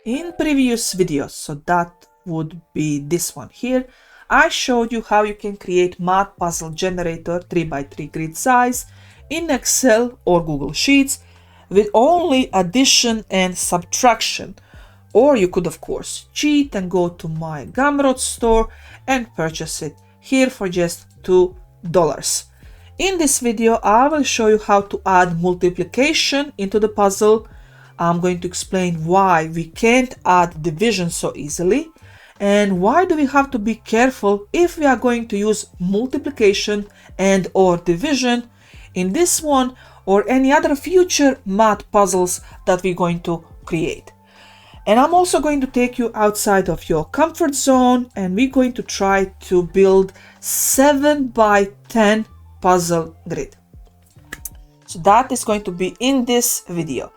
In previous videos, so that would be this one here, I showed you how you can create math puzzle generator 3x3 grid size in Excel or Google Sheets with only addition and subtraction. Or you could of course cheat and go to my Gumroad store and purchase it here for just $2. In this video, I will show you how to add multiplication into the puzzle. I'm going to explain why we can't add division so easily, and why do we have to be careful if we are going to use multiplication and or division in this one or any other future math puzzles that we're going to create. And I'm also going to take you outside of your comfort zone, and we're going to try to build 7x10 puzzle grid. So that is going to be in this video.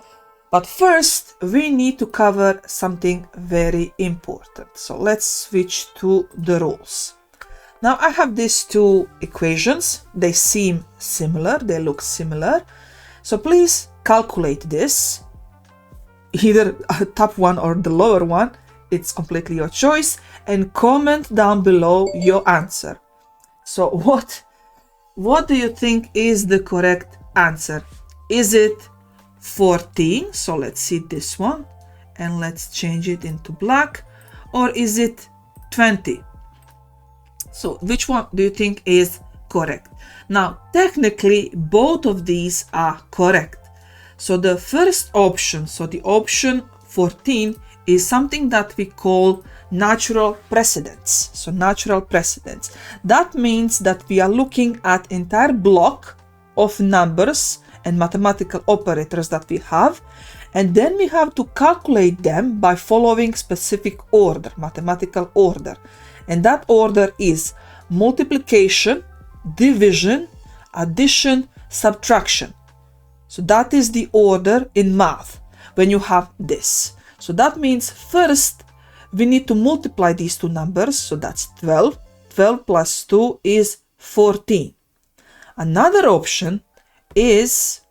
But first, we need to cover something very important. So let's switch to the rules. Now I have these two equations. They seem similar, they look similar. So please calculate this, either top one or the lower one. It's completely your choice, and comment down below your answer. So what do you think is the correct answer? Is it 14? So let's see this one and let's change it into black. Or is it 20? So which one do you think is correct? Now technically both of these are correct. So the first option, so the option 14, is something that we call natural precedence. So natural precedence. That means that we are looking at entire block of numbers and mathematical operators that we have, and then we have to calculate them by following specific order, mathematical order. And that order is multiplication, division, addition, subtraction. So that is the order in math when you have this. So that means first we need to multiply these two numbers. So that's 12. 12 plus 2 is 14. Another option is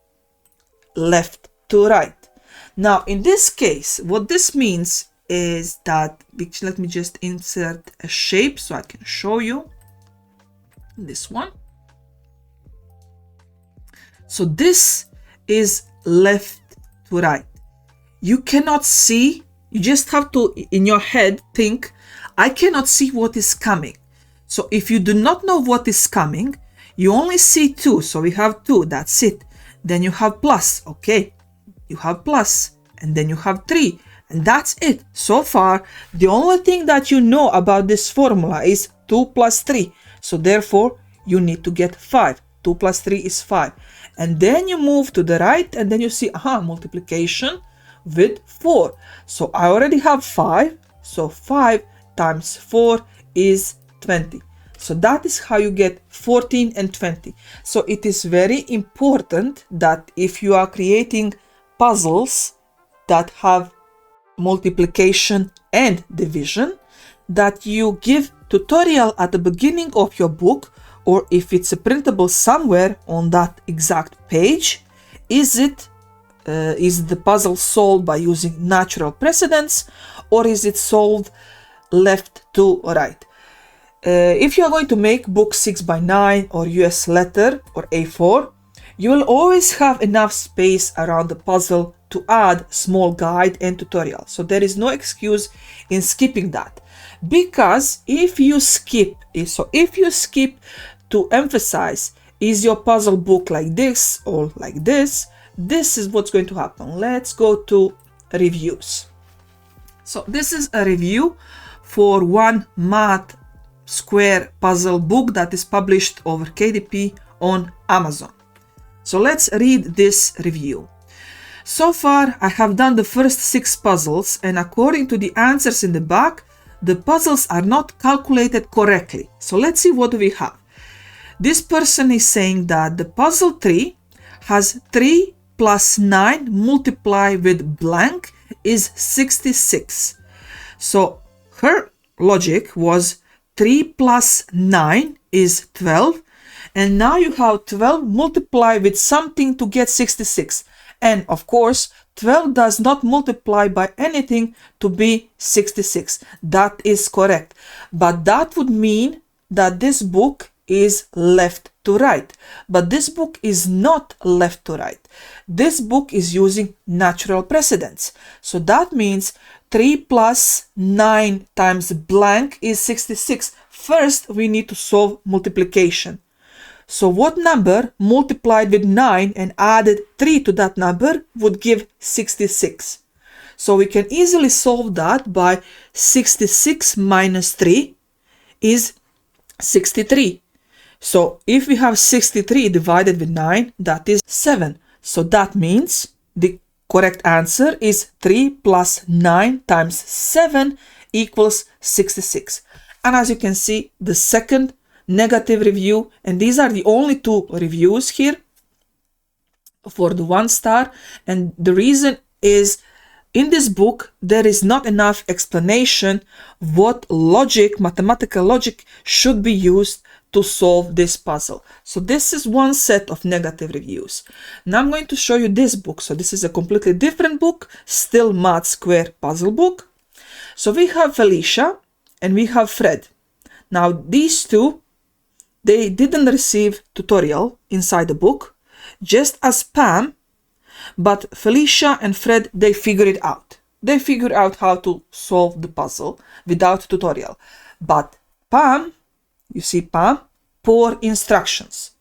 left to right. Now in this case, what this means is that, let me just insert a shape so I can show you this one. So this is left to right. You cannot see, you just have to in your head think, I cannot see what is coming. So if you do not know what is coming, you only see 2, so we have 2, that's it. Then you have plus, okay, you have plus, and then you have 3, and that's it. So far, the only thing that you know about this formula is 2 plus 3, so therefore you need to get 5. 2 plus 3 is 5. And then you move to the right, and then you see, multiplication with 4. So I already have 5, so 5 times 4 is 20. So that is how you get 14 and 20. So it is very important that if you are creating puzzles that have multiplication and division, that you give tutorial at the beginning of your book, or if it's a printable somewhere on that exact page. Is the puzzle solved by using natural precedence, or is it solved left to right? If you are going to make book 6x9 or US letter or A4, you will always have enough space around the puzzle to add small guide and tutorial. So there is no excuse in skipping that, because if you skip to emphasize, is your puzzle book like this or like this, this is what's going to happen. Let's go to reviews. So this is a review for one math square puzzle book that is published over KDP on Amazon. So let's read this review. So far, I have done the first 6 puzzles, and according to the answers in the back, the puzzles are not calculated correctly. So let's see, what do we have? This person is saying that the puzzle 3 has 3 plus 9 multiplied with blank is 66. So her logic was 3 plus 9 is 12, and now you have 12 multiplied with something to get 66. And of course, 12 does not multiply by anything to be 66. That is correct. But that would mean that this book is left to right. But this book is not left to right. This book is using natural precedence. So that means 3 plus 9 times blank is 66. First, we need to solve multiplication. So what number multiplied with 9 and added 3 to that number would give 66? So we can easily solve that by 66 minus 3 is 63. So if we have 63 divided with 9, that is 7. So that means the correct answer is 3 plus 9 times 7 equals 66. And as you can see, the second negative review, and these are the only 2 reviews here for the 1 star, and the reason is in this book there is not enough explanation what logic, mathematical logic, should be used to solve this puzzle. So this is one set of negative reviews. Now I'm going to show you this book. So this is a completely different book, still math square puzzle book. So we have Felicia and we have Fred. Now these 2, they didn't receive tutorial inside the book, just as Pam, but Felicia and Fred, they figured it out. They figured out how to solve the puzzle without tutorial. But Pam, you see Pam, poor instructions.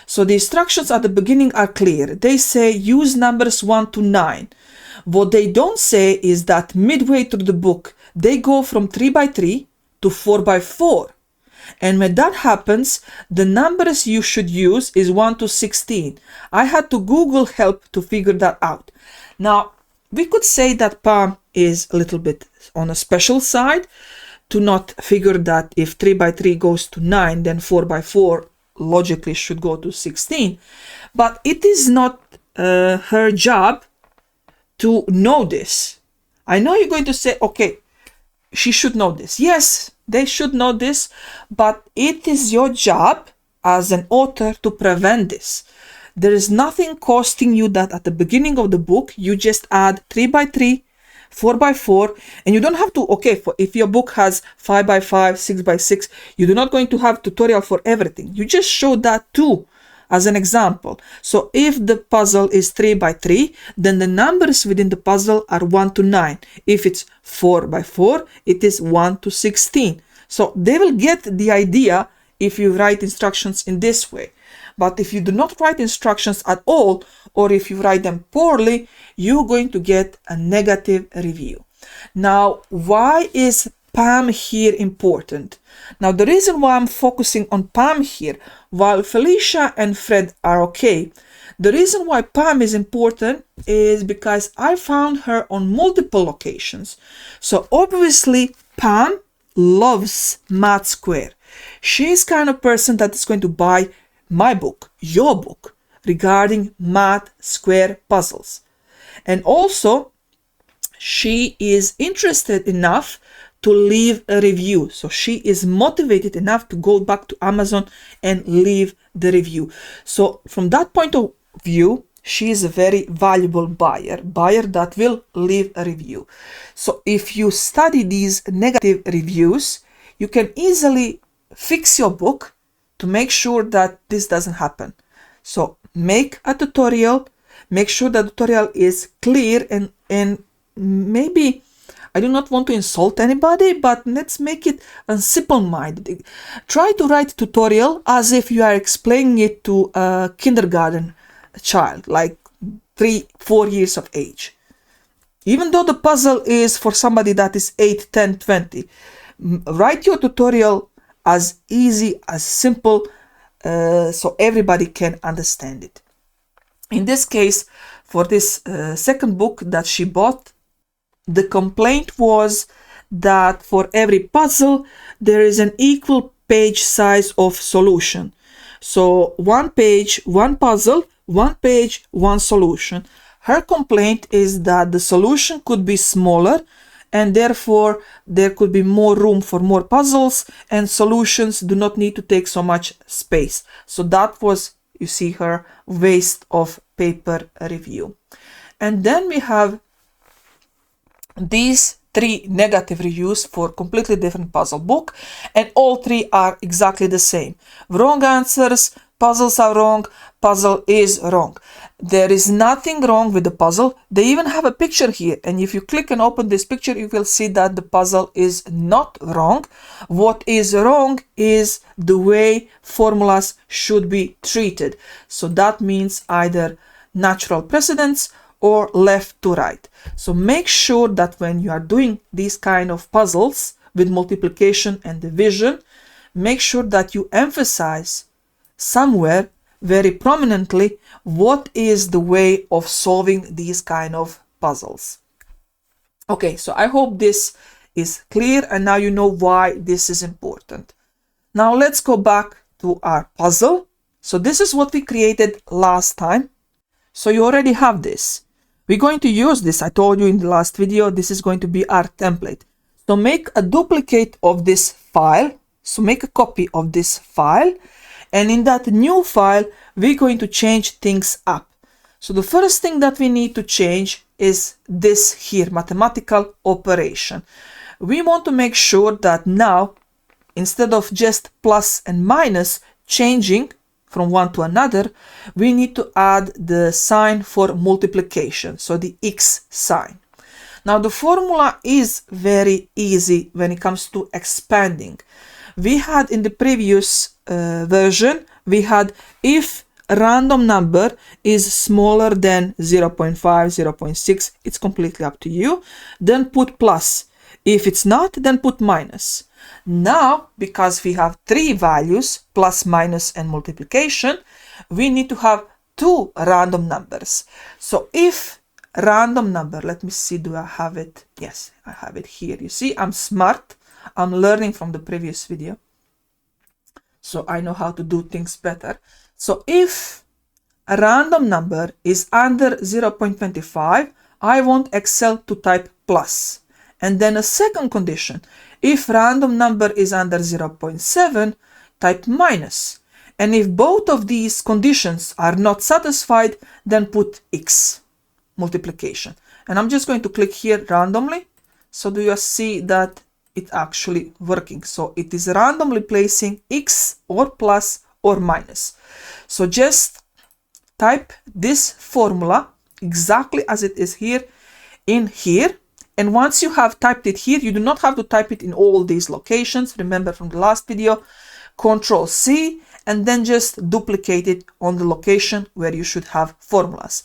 So the instructions at the beginning are clear. They say use numbers 1 to 9. What they don't say is that midway through the book, they go from 3 by 3 to 4 by 4. And when that happens, the numbers you should use is 1 to 16. I had to Google help to figure that out. Now, we could say that Pam is a little bit on a special side to not figure that if 3 by 3 goes to 9, then 4 by 4 logically should go to 16. But it is not her job to know this. I know you're going to say, okay, she should know this. Yes, they should know this, but it is your job as an author to prevent this. There is nothing costing you that at the beginning of the book, you just add 3 by 3, 4 by 4, and you don't have to, okay, if your book has 5 by 5, 6 by 6, you're not going to have tutorial for everything. You just show that too as an example. So if the puzzle is 3 by 3, then the numbers within the puzzle are 1 to 9. If it's 4 by 4, it is 1 to 16. So they will get the idea if you write instructions in this way. But if you do not write instructions at all, or if you write them poorly, you're going to get a negative review. Now, why is Pam here important? Now, the reason why I'm focusing on Pam here, while Felicia and Fred are okay, the reason why Pam is important is because I found her on multiple locations. So obviously, Pam loves Math Square. She's kind of person that is going to buy my book, your book, regarding Math Square puzzles. And also, she is interested enough to leave a review. So she is motivated enough to go back to Amazon and leave the review. So from that point of view, she is a very valuable buyer that will leave a review. So if you study these negative reviews, you can easily fix your book to make sure that this doesn't happen. So make a tutorial, make sure the tutorial is clear, and maybe, I do not want to insult anybody, but let's make it simple-minded. Try to write a tutorial as if you are explaining it to a kindergarten child, like 3-4 years of age. Even though the puzzle is for somebody that is 8, 10, 20, write your tutorial as easy, as simple, so everybody can understand it. In this case, for this second book that she bought, the complaint was that for every puzzle, there is an equal page size of solution. So 1 page, 1 puzzle, 1 page, 1 solution. Her complaint is that the solution could be smaller, and therefore there could be more room for more puzzles, and solutions do not need to take so much space. So that was, you see, her waste of paper review. And then we have these 3 negative reviews for completely different puzzle book, and all 3 are exactly the same. Wrong answers, puzzles are wrong, puzzle is wrong. There is nothing wrong with the puzzle. They even have a picture here, and if you click and open this picture, you will see that the puzzle is not wrong. What is wrong is the way formulas should be treated. So that means either natural precedence or left to right. So make sure that when you are doing these kind of puzzles with multiplication and division, make sure that you emphasize somewhere very prominently what is the way of solving these kind of puzzles. Okay, so I hope this is clear, and now you know why this is important. Now let's go back to our puzzle. So this is what we created last time. So you already have this. We're going to use this. I told you in the last video, this is going to be our template. So make a duplicate of this file. So make a copy of this file. And in that new file, we're going to change things up. So the first thing that we need to change is this here, mathematical operation. We want to make sure that now, instead of just plus and minus changing from one to another, we need to add the sign for multiplication, so the X sign. Now the formula is very easy when it comes to expanding. We had in the previous version, we had if random number is smaller than 0.5, 0.6, it's completely up to you, then put plus. If it's not, then put minus. Now, because we have 3 values, plus, minus, and multiplication, we need to have 2 random numbers. So if random number, let me see, do I have it? Yes, I have it here. You see, I'm smart. I'm learning from the previous video. So I know how to do things better. So if a random number is under 0.25, I want Excel to type plus. And then a second condition, if random number is under 0.7, type minus. And if both of these conditions are not satisfied, then put X, multiplication. And I'm just going to click here randomly. So do you see that it's actually working? So it is randomly placing X or plus or minus. So just type this formula exactly as it is here in here. And once you have typed it here, you do not have to type it in all these locations. Remember from the last video, Control C, and then just duplicate it on the location where you should have formulas.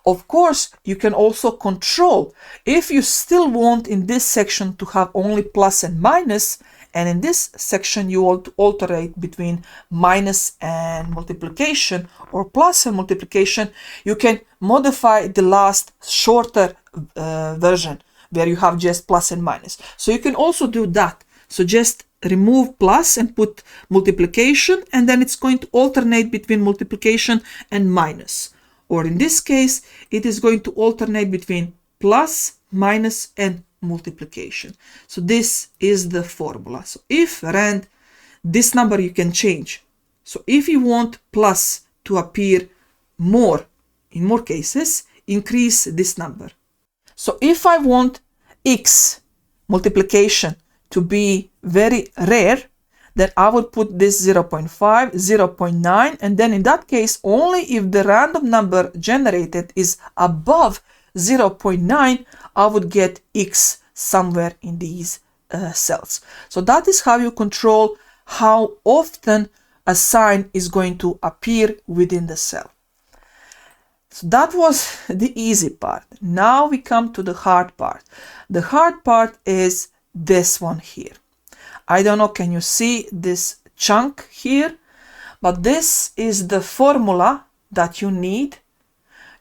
Of course, you can also control if you still want in this section to have only plus and minus, and in this section you want to alternate between minus and multiplication or plus and multiplication, you can modify the last shorter version where you have just plus and minus. So you can also do that. So just remove plus and put multiplication, and then it's going to alternate between multiplication and minus. Or in this case, it is going to alternate between plus, minus, and multiplication. So this is the formula. So if rand, this number you can change. So if you want plus to appear more, in more cases, increase this number. So if I want X, multiplication, to be very rare, then I would put this 0.5, 0.9, and then in that case, only if the random number generated is above 0.9, I would get X somewhere in these cells. So that is how you control how often a sign is going to appear within the cell. So that was the easy part. Now we come to the hard part. The hard part is this one here. I don't know, can you see this chunk here? But this is the formula that you need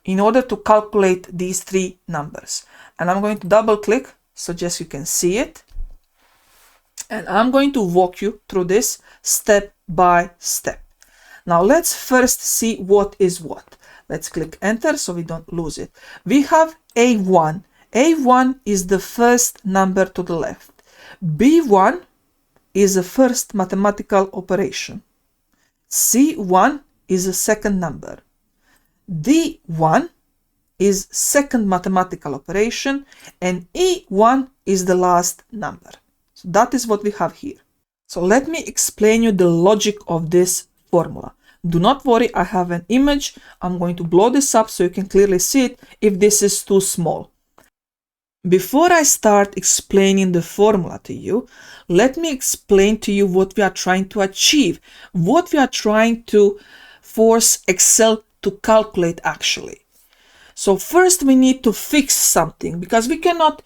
in order to calculate these 3 numbers. And I'm going to double click so just you can see it. And I'm going to walk you through this step by step. Now let's first see what is what. Let's click enter so we don't lose it. We have A1. A1 is the first number to the left. B1 is the first mathematical operation. C1 is the second number. D1 is second mathematical operation and E1 is the last number. So that is what we have here. So let me explain you the logic of this formula. Do not worry, I have an image. I'm going to blow this up so you can clearly see it if this is too small. Before I start explaining the formula to you, let me explain to you what we are trying to achieve, what we are trying to force Excel to calculate actually. So first we need to fix something because we cannot,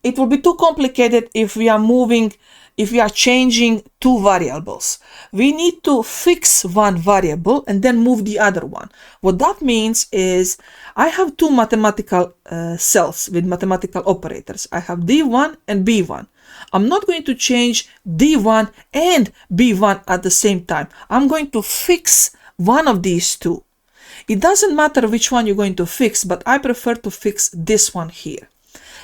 it will be too complicated if we are changing two variables. We need to fix one variable and then move the other one. What that means is I have two mathematical cells with mathematical operators. I have D1 and B1. I'm not going to change D1 and B1 at the same time. I'm going to fix one of these two. It doesn't matter which one you're going to fix, but I prefer to fix this one here.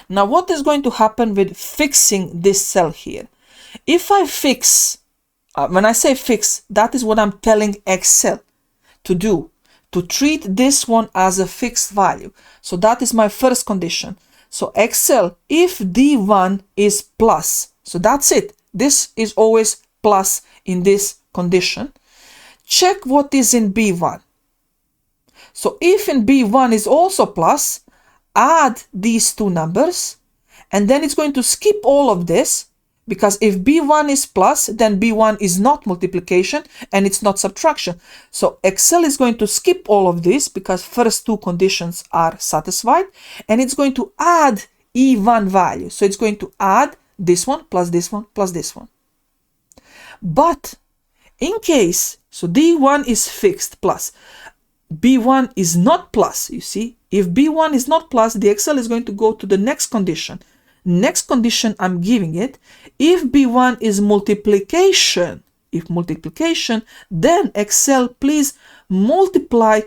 Now, what is going to happen with fixing this cell here? If I fix, when I say fix, that is what I'm telling Excel to do, to treat this one as a fixed value. So that is my first condition. So Excel, if D1 is plus, so that's it. This is always plus in this condition. Check what is in B1. So if in B1 is also plus, add these two numbers, and then it's going to skip all of this, because if B1 is plus, then B1 is not multiplication and it's not subtraction. So Excel is going to skip all of this because first two conditions are satisfied, and it's going to add E1 value. So it's going to add this one plus this one plus this one. But in case, so D1 is fixed plus, B1 is not plus, you see, if B1 is not plus, the Excel is going to go to the next condition. Next condition I'm giving it, if B1 is multiplication, if multiplication, then Excel please multiply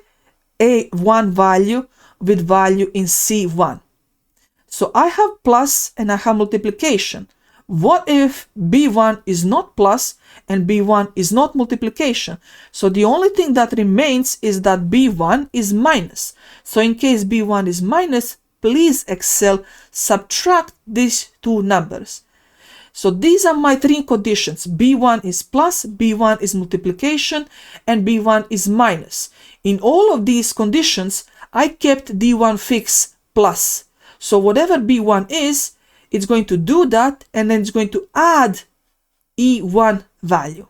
A1 value with value in C1. So I have plus and I have multiplication. What if B1 is not plus and B1 is not multiplication? So the only thing that remains is that B1 is minus. So in case B1 is minus, please Excel subtract these two numbers. So these are my three conditions. B1 is plus, B1 is multiplication, and B1 is minus. In all of these conditions, I kept D1 fixed plus. So whatever B1 is, it's going to do that, and then it's going to add E1 value.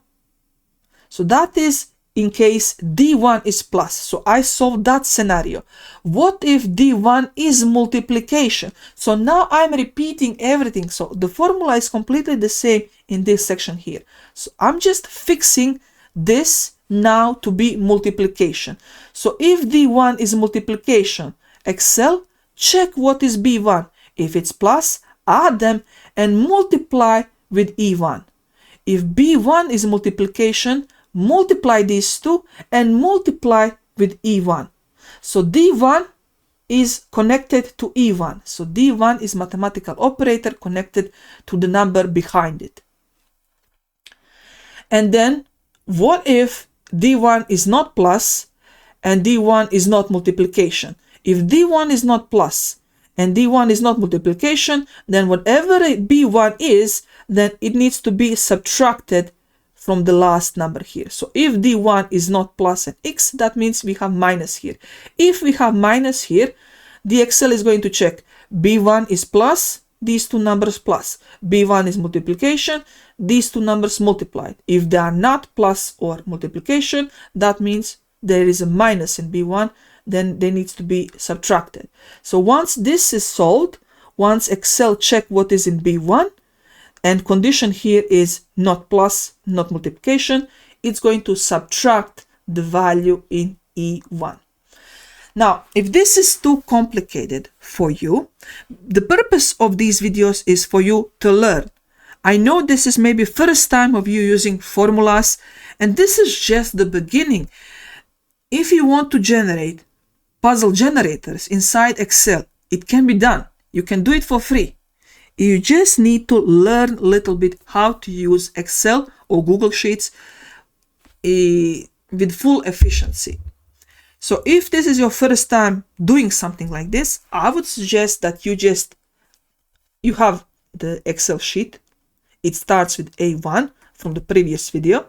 So that is in case D1 is plus. So I solved that scenario. What if D1 is multiplication? So now I'm repeating everything. So the formula is completely the same in this section here. So I'm just fixing this now to be multiplication. So if D1 is multiplication, Excel, check what is B1. If it's plus, add them and multiply with E1. If B1 is multiplication, multiply these two and multiply with E1. So D1 is connected to E1. So D1 is mathematical operator connected to the number behind it. And then what if D1 is not plus and D1 is not multiplication? If D1 is not plus and D1 is not multiplication, then whatever B1 is, then it needs to be subtracted from the last number here. So if D1 is not plus and X, that means we have minus here. If we have minus here, the Excel is going to check B1 is plus, these two numbers plus. B1 is multiplication, these two numbers multiplied. If they are not plus or multiplication, that means there is a minus in B1, then they need to be subtracted. So once this is solved, once Excel check what is in B1, and condition here is not plus, not multiplication, it's going to subtract the value in E1. Now, if this is too complicated for you, the purpose of these videos is for you to learn. I know this is maybe first time of you using formulas, and this is just the beginning. If you want to generate puzzle generators inside Excel, it can be done. You can do it for free. You just need to learn a little bit how to use Excel or Google Sheets with full efficiency. So if this is your first time doing something like this, I would suggest that you have the Excel sheet. It starts with A1 from the previous video.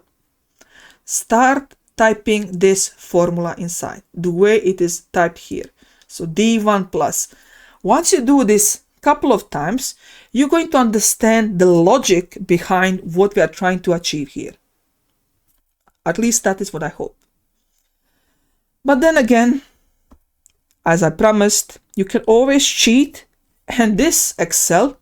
Start typing this formula inside the way it is typed here. So D1 plus. Once you do this couple of times, you're going to understand the logic behind what we are trying to achieve here. At least that is what I hope. But then again, as I promised, you can always cheat, and this Excel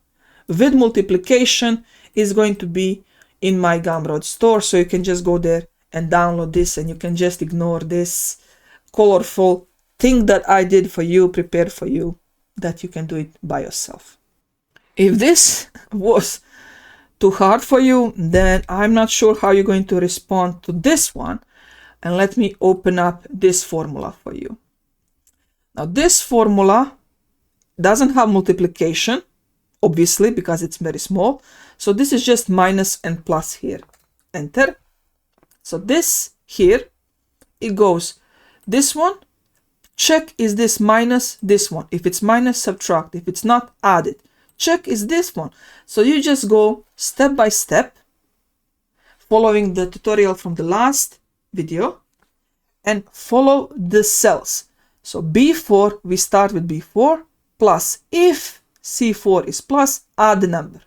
with multiplication is going to be in my Gumroad store, so you can just go there and download this, and you can just ignore this colorful thing that I did for you, prepared for you, that you can do it by yourself. If this was too hard for you, then I'm not sure how you're going to respond to this one. And let me open up this formula for you. Now this formula doesn't have multiplication, obviously, because it's very small. So this is just minus and plus here. Enter. So this here, it goes this one. Check is this minus this one. If it's minus, subtract. If it's not, add it. Check is this one. So you just go step by step, following the tutorial from the last video, and follow the cells. So B4, we start with B4 plus. If C4 is plus, add the number.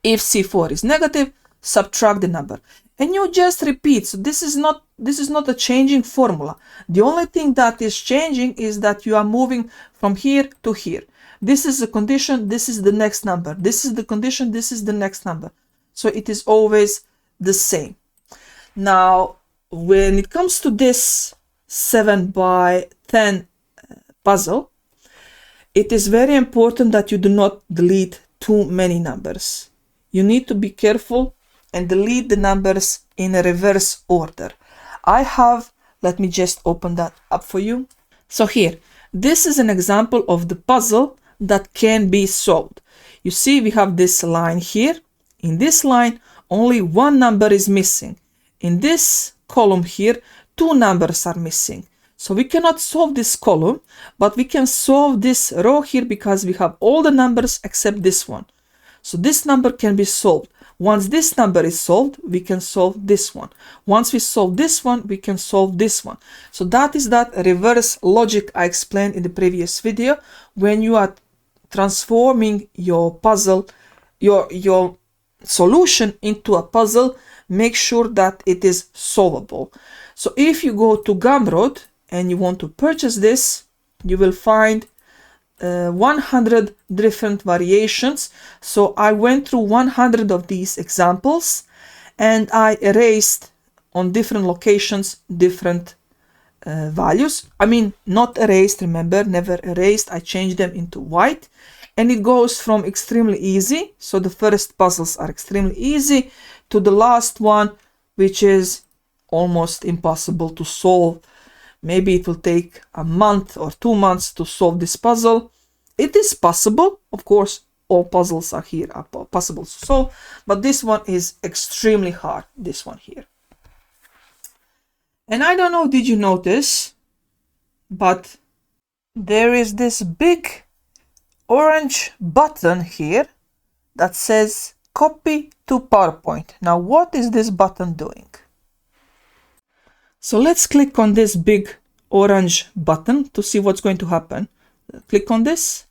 If C4 is negative, subtract the number. And you just repeat. So this is not a changing formula. The only thing that is changing is that you are moving from here to here. This is the condition, this is the next number. This is the condition, this is the next number. So it is always the same. Now, when it comes to this 7 by 10 puzzle, it is very important that you do not delete too many numbers. You need to be careful and delete the numbers in a reverse order. Let me just open that up for you. So here, this is an example of the puzzle that can be solved. You see, we have this line here. In this line, only one number is missing. In this column here, two numbers are missing. So we cannot solve this column, but we can solve this row here because we have all the numbers except this one. So this number can be solved. Once this number is solved, we can solve this one. Once we solve this one, we can solve this one. So that is that reverse logic I explained in the previous video. When you are transforming your puzzle, your solution into a puzzle, make sure that it is solvable. So if you go to Gumroad and you want to purchase this, you will find 100 different variations. So I went through 100 of these examples and I erased on different locations different values. I mean, not erased, remember, never erased. I changed them into white, and it goes from extremely easy, so the first puzzles are extremely easy, to the last one, which is almost impossible to solve. Maybe it will take a month or 2 months to solve this puzzle. It is possible, of course, all puzzles are possible to solve, but this one is extremely hard, this one here. And I don't know, did you notice, but there is this big orange button here that says copy to PowerPoint. Now, what is this button doing? So let's click on this big orange button to see what's going to happen. Click on this,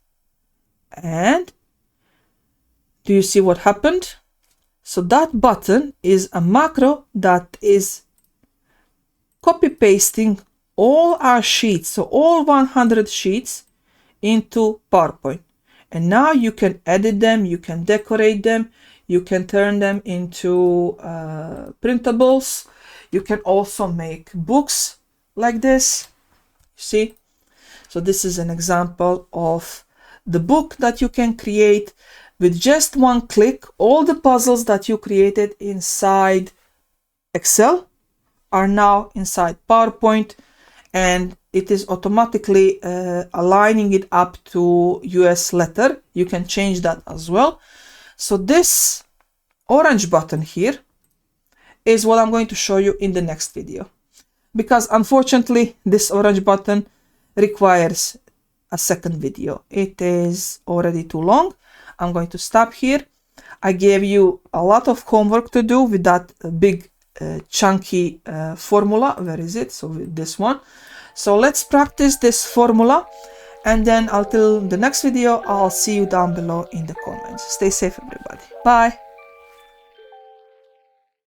and do you see what happened? So that button is a macro that is copy pasting all our sheets, so all 100 sheets, into PowerPoint. And now you can edit them, you can decorate them, you can turn them into printables. You can also make books like this, you see. So this is an example of the book that you can create with just one click. All the puzzles that you created inside Excel are now inside PowerPoint, and it is automatically aligning it up to US letter. You can change that as well. So this orange button here is what I'm going to show you in the next video. because unfortunately this orange button requires a second video. It is already too long. I'm going to stop here. I gave you a lot of homework to do with that big chunky formula. Where is it? So with this one. So let's practice this formula, and then until the next video, I'll see you down below in the comments. Stay safe, everybody. Bye.